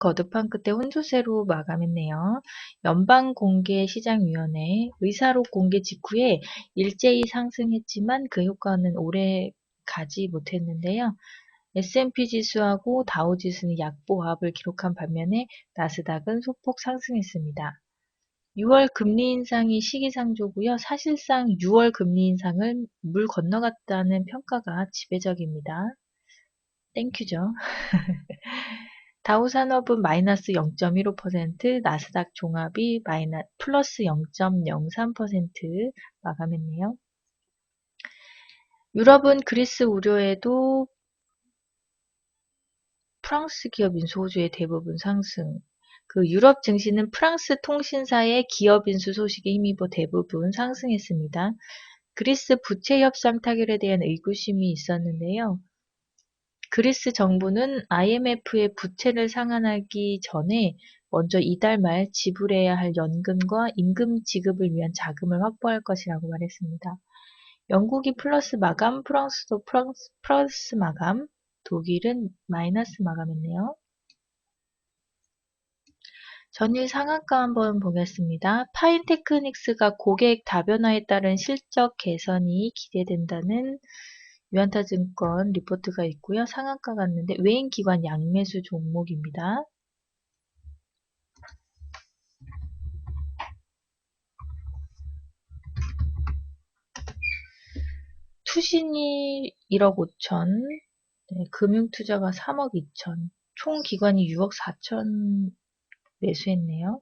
거듭한 끝에 혼조세로 마감했네요. 연방공개시장위원회 의사록 공개 직후에 일제히 상승했지만 그 효과는 오래 가지 못했는데요. S&P 지수하고 다우지수는 약보합을 기록한 반면에 나스닥은 소폭 상승했습니다. 6월 금리 인상이 시기상조고요. 사실상 6월 금리 인상을 물 건너갔다는 평가가 지배적입니다. 땡큐죠. 다우산업은 마이너스 0.15%, 나스닥 종합이 플러스 0.03% 마감했네요. 유럽은 그리스 우려에도 프랑스 기업 인수호주의 대부분 상승. 유럽 증시는 프랑스 통신사의 기업 인수 소식에 힘입어 대부분 상승했습니다. 그리스 부채 협상 타결에 대한 의구심이 있었는데요. 그리스 정부는 IMF의 부채를 상환하기 전에 먼저 이달 말 지불해야 할 연금과 임금 지급을 위한 자금을 확보할 것이라고 말했습니다. 영국이 플러스 마감, 프랑스도 플러스 마감, 독일은 마이너스 마감했네요. 전일 상한가 한번 보겠습니다. 파인테크닉스가 고객 다변화에 따른 실적 개선이 기대된다는 유안타증권 리포트가 있고요. 상한가 갔는데 외인기관 양매수 종목입니다. 투신이 1억 5천, 네, 금융투자가 3억 2천, 총 기관이 6억 4천 매수했네요.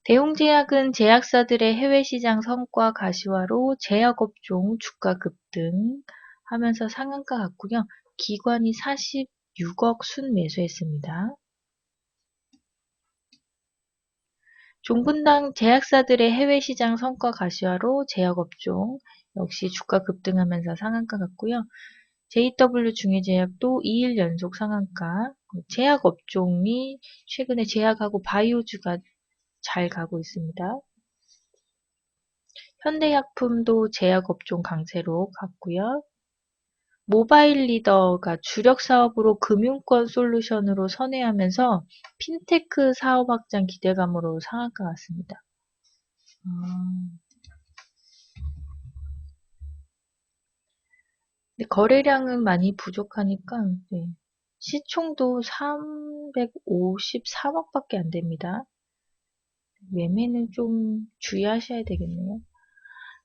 대웅제약은 제약사들의 해외시장 성과 가시화로 제약업종 주가 급등 하면서 상한가 갔고요. 기관이 46억 순 매수했습니다. 종분당 제약사들의 해외시장 성과 가시화로 제약업종 역시 주가 급등하면서 상한가 갔고요. JW 중해제약도 2일 연속 상한가, 제약업종이 최근에 제약하고 바이오주가 잘 가고 있습니다. 현대약품도 제약업종 강세로 갔고요. 모바일 리더가 주력 사업으로 금융권 솔루션으로 선회하면서 핀테크 사업 확장 기대감으로 상한가 갔습니다. 근데 거래량은 많이 부족하니까 네. 시총도 353억밖에 안 됩니다. 매매는 좀 주의하셔야 되겠네요.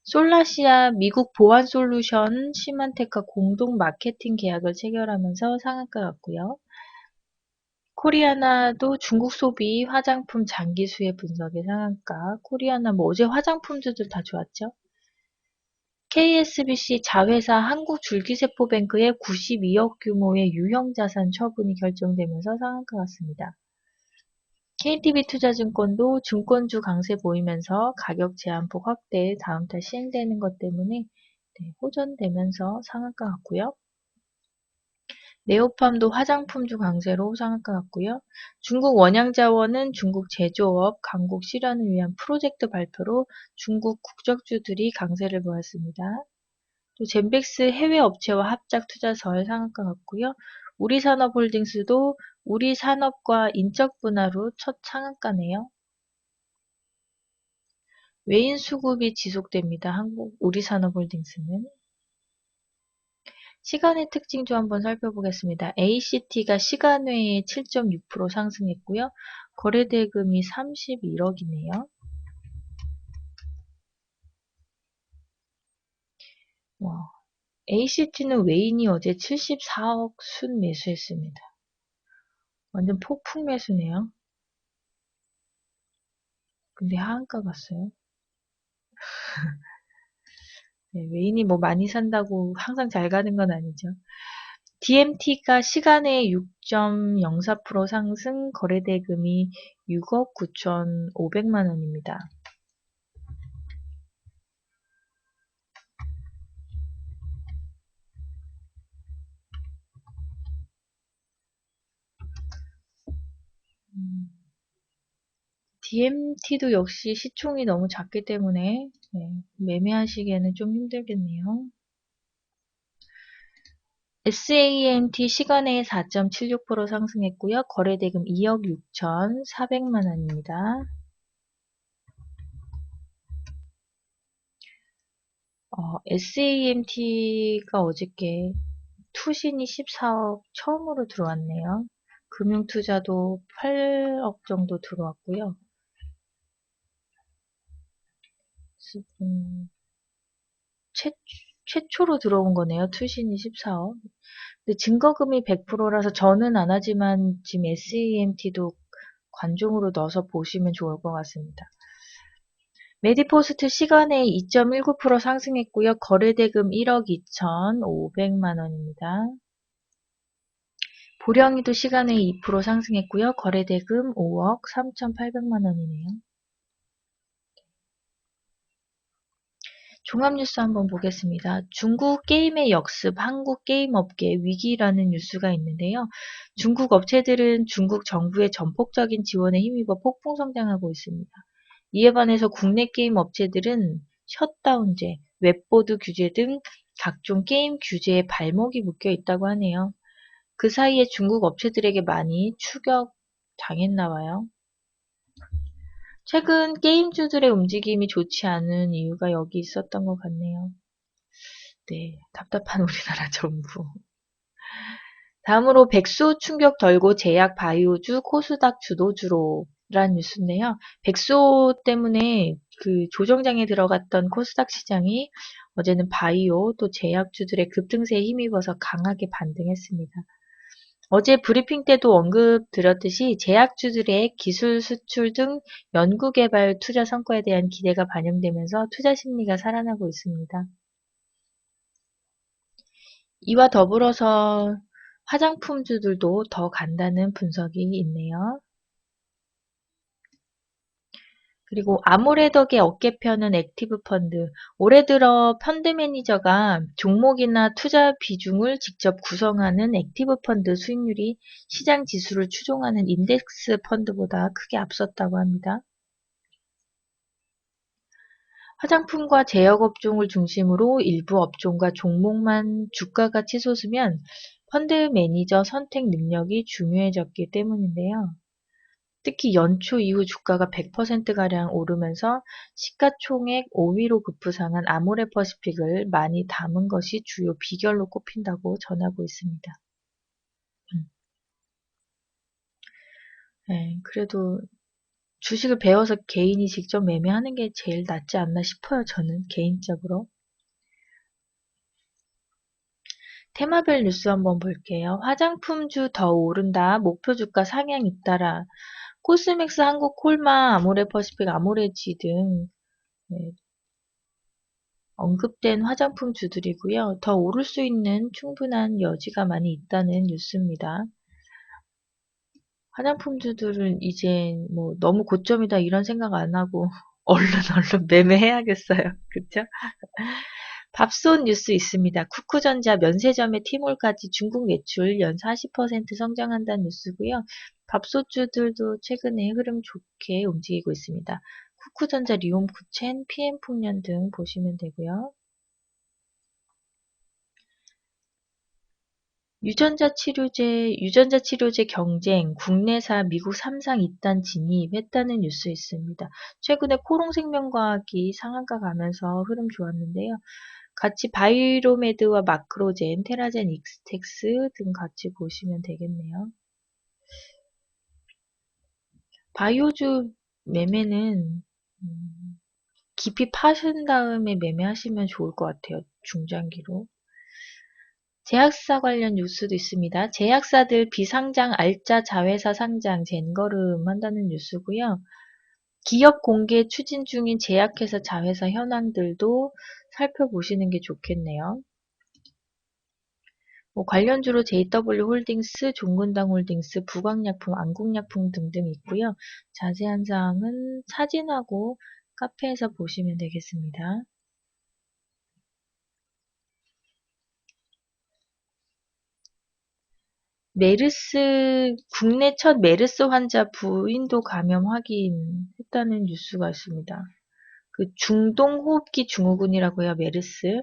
솔라시아 미국 보안 솔루션 시만텍과 공동 마케팅 계약을 체결하면서 상한가 갔고요. 코리아나도 중국 소비 화장품 장기 수혜 분석의 상한가. 코리아나 어제 화장품주들 다 좋았죠. KSBC 자회사 한국줄기세포뱅크의 92억 규모의 유형자산 처분이 결정되면서 상한가 갔습니다. KTB투자증권도 증권주 강세 보이면서 가격 제한폭 확대 다음 달 시행되는 것 때문에 호전되면서 상한가 갔고요. 네오팜도 화장품주 강세로 상한가 갔고요. 중국 원양자원은 중국 제조업 강국 실현을 위한 프로젝트 발표로 중국 국적주들이 강세를 보였습니다. 또 젠백스 해외 업체와 합작 투자설 상한가 갔고요. 우리산업홀딩스도 우리산업과 인적 분할로 첫 상한가네요. 외인 수급이 지속됩니다. 우리산업홀딩스는. 시간의 특징 한번 살펴보겠습니다. ACT가 시간외에 7.6% 상승했고요. 거래대금이 31억이네요. 와, ACT는 외인이 어제 74억 순 매수했습니다. 완전 폭풍 매수네요. 근데 하한가 갔어요. 네, 외인이 많이 산다고 항상 잘 가는 건 아니죠. DMT가 시간에 6.04% 상승, 거래대금이 6억 9,500만 원입니다. DMT도 역시 시총이 너무 작기 때문에 매매하시기에는 좀 힘들겠네요. SAMT 시간에 4.76% 상승했고요. 거래대금 2억 6,400만 원입니다. SAMT가 어저께 투신이 14억 처음으로 들어왔네요. 금융투자도 8억 정도 들어왔고요. 최초로 들어온 거네요. 투신이 14억. 근데 증거금이 100%라서 저는 안 하지만 지금 SAMT도 관종으로 넣어서 보시면 좋을 것 같습니다. 메디포스트 시간에 2.19% 상승했고요. 거래대금 1억 2,500만 원입니다. 보령이도 시간에 2% 상승했고요. 거래대금 5억 3,800만 원이네요. 종합뉴스 한번 보겠습니다. 중국 게임의 역습, 한국 게임업계 위기라는 뉴스가 있는데요. 중국 업체들은 중국 정부의 전폭적인 지원에 힘입어 폭풍 성장하고 있습니다. 이에 반해서 국내 게임 업체들은 셧다운제, 웹보드 규제 등 각종 게임 규제에 발목이 묶여 있다고 하네요. 그 사이에 중국 업체들에게 많이 추격당했나 봐요. 최근 게임주들의 움직임이 좋지 않은 이유가 여기 있었던 것 같네요. 네, 답답한 우리나라 정부. 다음으로 백수 충격 덜고 제약 바이오주 코스닥 주도주로 란 뉴스인데요. 백수 때문에 그 조정장에 들어갔던 코스닥 시장이 어제는 바이오 또 제약주들의 급등세에 힘입어서 강하게 반등했습니다. 어제 브리핑 때도 언급드렸듯이 제약주들의 기술 수출 등 연구개발 투자 성과에 대한 기대가 반영되면서 투자 심리가 살아나고 있습니다. 이와 더불어서 화장품주들도 더 간다는 분석이 있네요. 그리고 아모레덕의 어깨펴는 액티브 펀드. 올해 들어 펀드 매니저가 종목이나 투자 비중을 직접 구성하는 액티브 펀드 수익률이 시장 지수를 추종하는 인덱스 펀드보다 크게 앞섰다고 합니다. 화장품과 제약업종을 중심으로 일부 업종과 종목만 주가가 치솟으면 펀드 매니저 선택 능력이 중요해졌기 때문인데요. 특히 연초 이후 주가가 100%가량 오르면서 시가총액 5위로 급부상한 아모레퍼시픽을 많이 담은 것이 주요 비결로 꼽힌다고 전하고 있습니다. 네, 그래도 주식을 배워서 개인이 직접 매매하는 게 제일 낫지 않나 싶어요. 저는 개인적으로. 테마별 뉴스 한번 볼게요. 화장품주 더 오른다. 목표 주가 상향 잇따라. 코스맥스, 한국 콜마, 아모레퍼시픽, 아모레지 등 네, 언급된 화장품주들이고요. 더 오를 수 있는 충분한 여지가 많이 있다는 뉴스입니다. 화장품주들은 이제 뭐 너무 고점이다 이런 생각 안 하고 얼른 매매해야겠어요. 그쵸? 밥솥 뉴스 있습니다. 쿠쿠전자 면세점의 티몰까지 중국 매출 연 40% 성장한다는 뉴스고요. 밥솥주들도 최근에 흐름 좋게 움직이고 있습니다. 쿠쿠전자, 리옴쿠첸, PM풍년 등 보시면 되고요. 유전자 치료제 경쟁, 국내사 미국 3상 입단 진입했다는 뉴스 있습니다. 최근에 코롱생명과학이 상한가 가면서 흐름 좋았는데요. 같이 바이로메드와 마크로젠, 테라젠, 익스텍스 등 같이 보시면 되겠네요. 바이오주 매매는 깊이 파신 다음에 매매하시면 좋을 것 같아요. 중장기로. 제약사 관련 뉴스도 있습니다. 제약사들 비상장 알짜 자회사 상장 젠거름 한다는 뉴스고요. 기업 공개 추진 중인 제약회사 자회사 현황들도 살펴보시는 게 좋겠네요. 관련주로 JW홀딩스, 종근당홀딩스, 부광약품, 안국약품 등등 있고요. 자세한 사항은 사진하고 카페에서 보시면 되겠습니다. 국내 첫 메르스 환자 부인도 감염 확인했다는 뉴스가 있습니다. 그 중동호흡기 증후군이라고 해요, 메르스.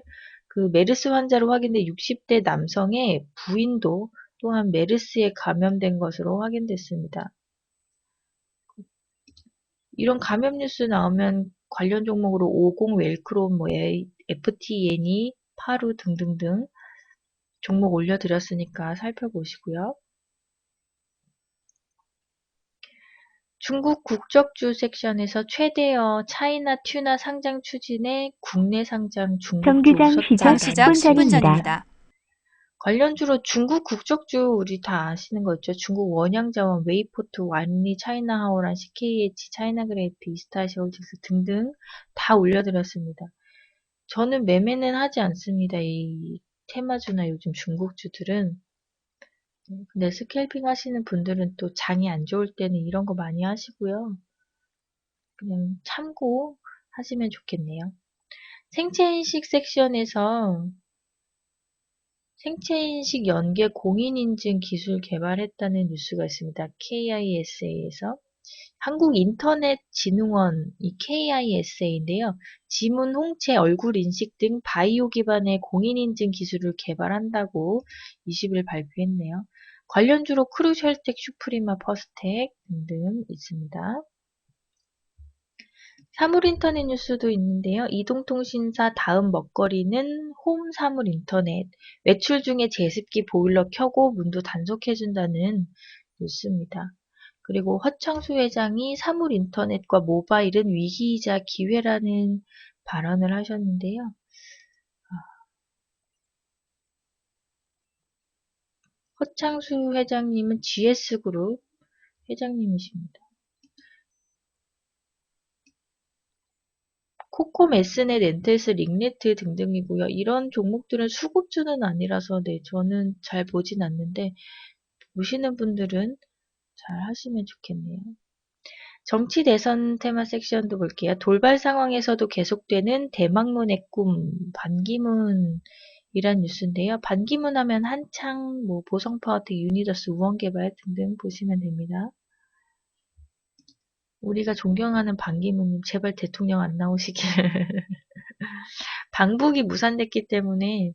그 메르스 환자로 확인된 60대 남성의 부인도 또한 메르스에 감염된 것으로 확인됐습니다. 이런 감염 뉴스 나오면 관련 종목으로 50 웰크롬, FTN이, 파루 등등등 종목 올려드렸으니까 살펴보시고요. 중국 국적주 섹션에서 최대어 차이나 튜나 상장 추진에 국내 상장 중국주 시장 시작 웃었다라는 10분 전입니다. 관련주로 중국 국적주 우리 다 아시는 거 있죠. 중국 원양자원, 웨이포트, 완리, 차이나하오란, CKH, 차이나그레이프, 이스타시홀딩스 등등 다 올려드렸습니다. 저는 매매는 하지 않습니다. 이 테마주나 요즘 중국주들은. 근데 스캘핑 하시는 분들은 또 장이 안 좋을 때는 이런 거 많이 하시고요. 그냥 참고 하시면 좋겠네요. 생체인식 섹션에서 생체인식 연계 공인인증 기술 개발했다는 뉴스가 있습니다. KISA에서. 한국인터넷진흥원 이 KISA인데요. 지문, 홍채, 얼굴 인식 등 바이오 기반의 공인인증 기술을 개발한다고 20일 발표했네요. 관련주로 크루셜텍, 슈프리마, 퍼스텍 등등 있습니다. 사물인터넷 뉴스도 있는데요. 이동통신사 다음 먹거리는 홈 사물인터넷. 외출 중에 제습기 보일러 켜고 문도 단속해준다는 뉴스입니다. 그리고 허창수 회장이 사물인터넷과 모바일은 위기이자 기회라는 발언을 하셨는데요. 허창수 회장님은 GS그룹 회장님이십니다. 코콤, S넷, 엔텔스, 링네트 등등이고요. 이런 종목들은 수급주는 아니라서 저는 잘 보진 않는데 보시는 분들은 잘 하시면 좋겠네요. 정치 대선 테마 섹션도 볼게요. 돌발 상황에서도 계속되는 대망론의 꿈, 반기문이란 뉴스인데요. 반기문 하면 한창 보성파워텍, 유니더스, 우원개발 등등 보시면 됩니다. 우리가 존경하는 반기문님 제발 대통령 안 나오시길. 방북이 무산됐기 때문에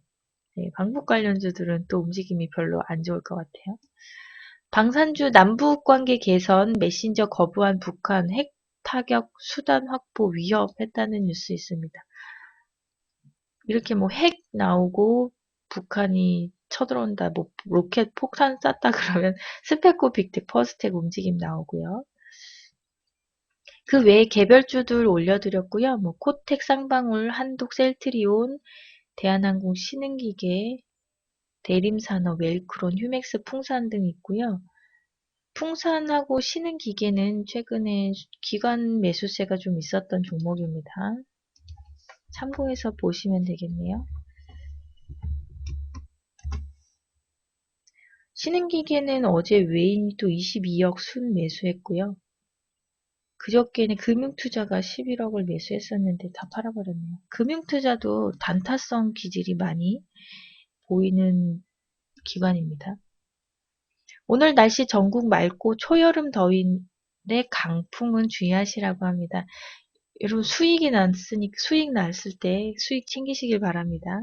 방북 관련주들은 또 움직임이 별로 안 좋을 것 같아요. 방산주 남북관계 개선, 메신저 거부한 북한, 핵 타격 수단 확보 위협했다는 뉴스 있습니다. 이렇게 핵 나오고 북한이 쳐들어온다, 로켓 폭탄 쐈다 그러면 스페코, 빅텍, 퍼스텍 움직임 나오고요. 그 외에 개별주들 올려드렸고요. 코텍, 쌍방울, 한독, 셀트리온, 대한항공, 신흥기계, 대림산업, 웰크론, 휴맥스, 풍산 등 있고요. 풍산하고 신흥기계는 최근에 기관 매수세가 좀 있었던 종목입니다. 참고해서 보시면 되겠네요. 신흥기계는 어제 외인이 또 22억 순 매수했고요. 그저께는 금융투자가 11억을 매수했었는데 다 팔아버렸네요. 금융투자도 단타성 기질이 많이 보이는 기관입니다. 오늘 날씨 전국 맑고 초여름 더위인데 강풍은 주의하시라고 합니다. 여러분 수익 났을 때 수익 챙기시길 바랍니다.